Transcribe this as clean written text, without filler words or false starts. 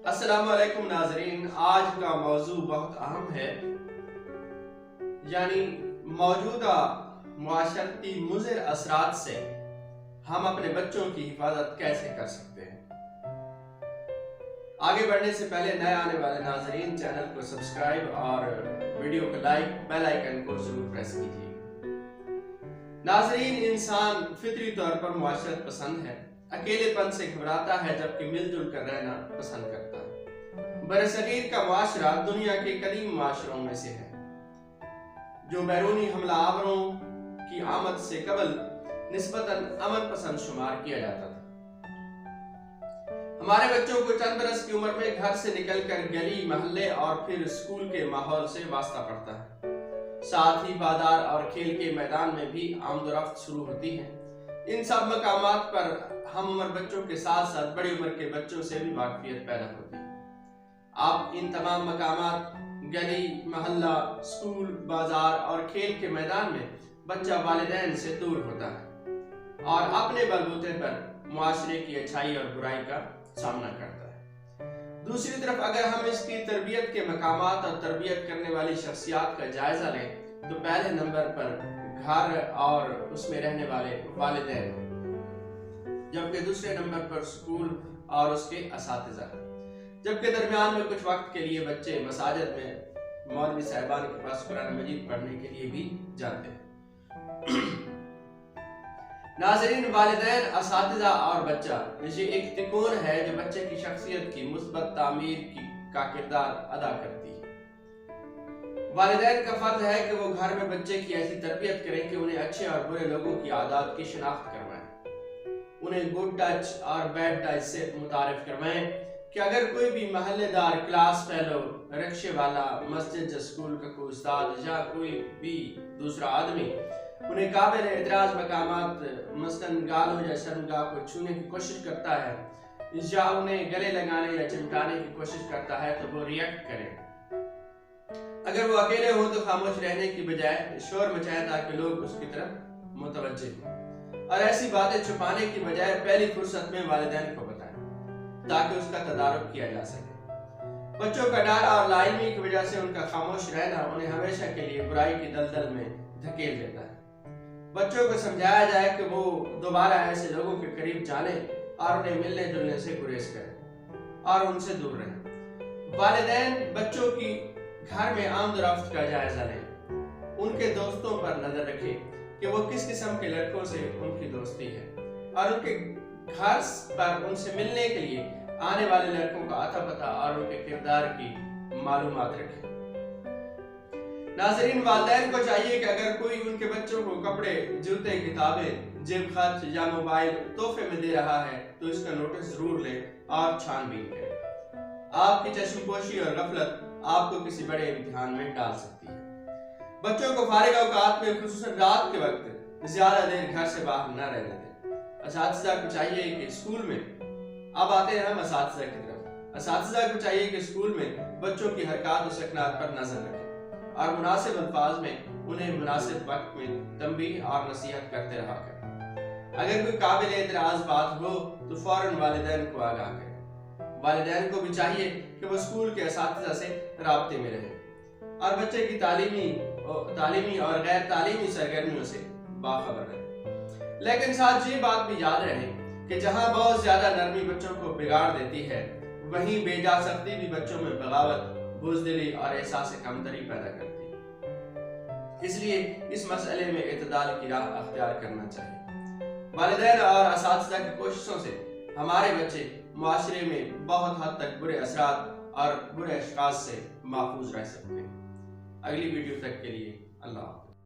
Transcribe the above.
السلام علیکم ناظرین، آج کا موضوع بہت اہم ہے، یعنی موجودہ معاشرتی مضر اثرات سے ہم اپنے بچوں کی حفاظت کیسے کر سکتے ہیں۔ آگے بڑھنے سے پہلے نئے آنے والے ناظرین چینل کو سبسکرائب اور ویڈیو کو لائک، بیل آئیکن کو ضرور پریس کیجیے۔ ناظرین، انسان فطری طور پر معاشرت پسند ہے، اکیلے پن سے گھبراتا ہے جبکہ مل جل کر رہنا پسند کرتا ہے۔ برصغیر کا معاشرہ دنیا کے قدیم معاشروں میں سے ہے، جو بیرونی حملہ آوروں کی آمد سے قبل نسبتاً امن پسند شمار کیا جاتا تھا۔ ہمارے بچوں کو چند برس کی عمر میں گھر سے نکل کر گلی، محلے اور پھر اسکول کے ماحول سے واسطہ پڑتا ہے۔ ساتھ ہی بازار اور کھیل کے میدان میں بھی آمد و رفت شروع ہوتی ہے۔ ان سب مقامات پر ہم عمر بچوں کے ساتھ ساتھ بڑی عمر کے بچوں سے بھی واقفیت پیدا ہوتی ہے۔ اب ان تمام مقامات، گلی، محلہ، اسکول، بازار اور کھیل کے میدان میں بچہ والدین سے دور ہوتا ہے اور اپنے بلبوتے پر معاشرے کی اچھائی اور برائی کا سامنا کرتا ہے۔ دوسری طرف اگر ہم اس کی تربیت کے مقامات اور تربیت کرنے والی شخصیات کا جائزہ لیں تو پہلے نمبر پر گھر اور اس میں رہنے والے والدین، جبکہ دوسرے نمبر پر اسکول اور اس کے اساتذہ، جبکہ درمیان میں کچھ وقت کے لیے بچے مساجد میں مولوی صاحبان کے پاس قرآن مجید پڑھنے کے لیے بھی جاتے ہیں۔ ناظرین، والدین، اساتذہ اور بچہ یہ ایک تکون ہے جو بچے کی شخصیت کی مثبت تعمیر کا کردار ادا کرتی ہے۔ والدین کا فرض ہے کہ وہ گھر میں بچے کی ایسی تربیت کریں کہ انہیں اچھے اور برے لوگوں کی عادات کی شناخت کروائیں، انہیں گڈ ٹچ اور بیڈ ٹچ سے متعارف کروائیں کہ اگر کوئی بھی محلے دار، کلاس فیلو، رکشے والا، مسجد یا اسکول کا کوئی استاد یا کوئی بھی دوسرا آدمی انہیں قابل اعتراض مقامات مثلاً گالوں یا شرمگاہ کو چھونے کی کوشش کرتا ہے یا انہیں گلے لگانے یا چمٹانے کی کوشش کرتا ہے تو وہ ریئیکٹ کریں۔ اگر وہ اکیلے ہو تو خاموش رہنے کی بجائے شور مچائیں تاکہ لوگ اس کی طرف متوجہ ہوں، اور ایسی باتیں چھپانے کی بجائے پہلی فرصت میں والدین کو بتائیں تاکہ اس کا تدارک کیا جا سکے۔ بچوں کا ڈر اور لا علمی کی وجہ سے ان کا خاموش رہنا انہیں ہمیشہ کے لیے برائی کی دلدل میں دھکیل دیتا ہے۔ بچوں کو سمجھایا جائے کہ وہ دوبارہ ایسے لوگوں کے قریب جانے اور انہیں ملنے جلنے سے گریز کریں اور ان سے دور رہیں۔ والدین بچوں کی گھر میں آمد و رفت کا جائزہ لیں، ان کے دوستوں پر نظر رکھیں کہ وہ کس قسم کے لڑکوں سے ان کی دوستی ہے اور ان کے گھر پر ان سے ملنے کے لیے آنے والے لڑکوں کا اتا پتہ اور ان کے کردار کی معلومات رکھیں۔ ناظرین، والدین کو چاہیے کہ اگر کوئی ان کے بچوں کو کپڑے، جوتے، کتابیں، جیب خرچ یا موبائل تحفے میں دے رہا ہے تو اس کا نوٹس ضرور لیں اور چھان بین کریں۔ آپ کی چشم پوشی اور غفلت آپ کو کسی بڑے امتحان میں ڈال سکتی ہے۔ بچوں کو فارغ اوقات میں خصوصاً رات کے وقت زیادہ دیر گھر سے باہر نہ رہنے دیں۔ اساتذہ کو چاہیے کہ اسکول میں، اب آتے ہیں ہم اساتذہ کی طرف، اساتذہ کو چاہیے کہ اسکول میں بچوں کی حرکات و سکنات پر نظر رکھیں اور مناسب الفاظ میں انہیں مناسب وقت میں تنبیہ اور نصیحت کرتے رہا کریں۔ اگر کوئی قابل اعتراض بات ہو تو فوراً والدین کو آگاہ کریں۔ والدین کو بھی چاہیے کہ وہ اسکول کے اساتذہ سے رابطے میں رہیں اور بچے کی تعلیمی اور غیر تعلیمی سرگرمیوں سے باخبر رہیں، لیکن ساتھ یہ بات بھی یاد رہے کہ جہاں بہت زیادہ نرمی بچوں کو بگاڑ دیتی ہے، وہیں بے جا سختی بھی بچوں میں بغاوت، بزدلی اور احساس کمتری پیدا کرتی ہے۔ اس لیے اس مسئلے میں اعتدال کی راہ اختیار کرنا چاہیے۔ والدین اور اساتذہ کی کوششوں سے ہمارے بچے معاشرے میں بہت حد تک برے اثرات اور برے اشخاص سے محفوظ رہ سکتے ہیں۔ اگلی ویڈیو تک کے لیے اللہ حافظ۔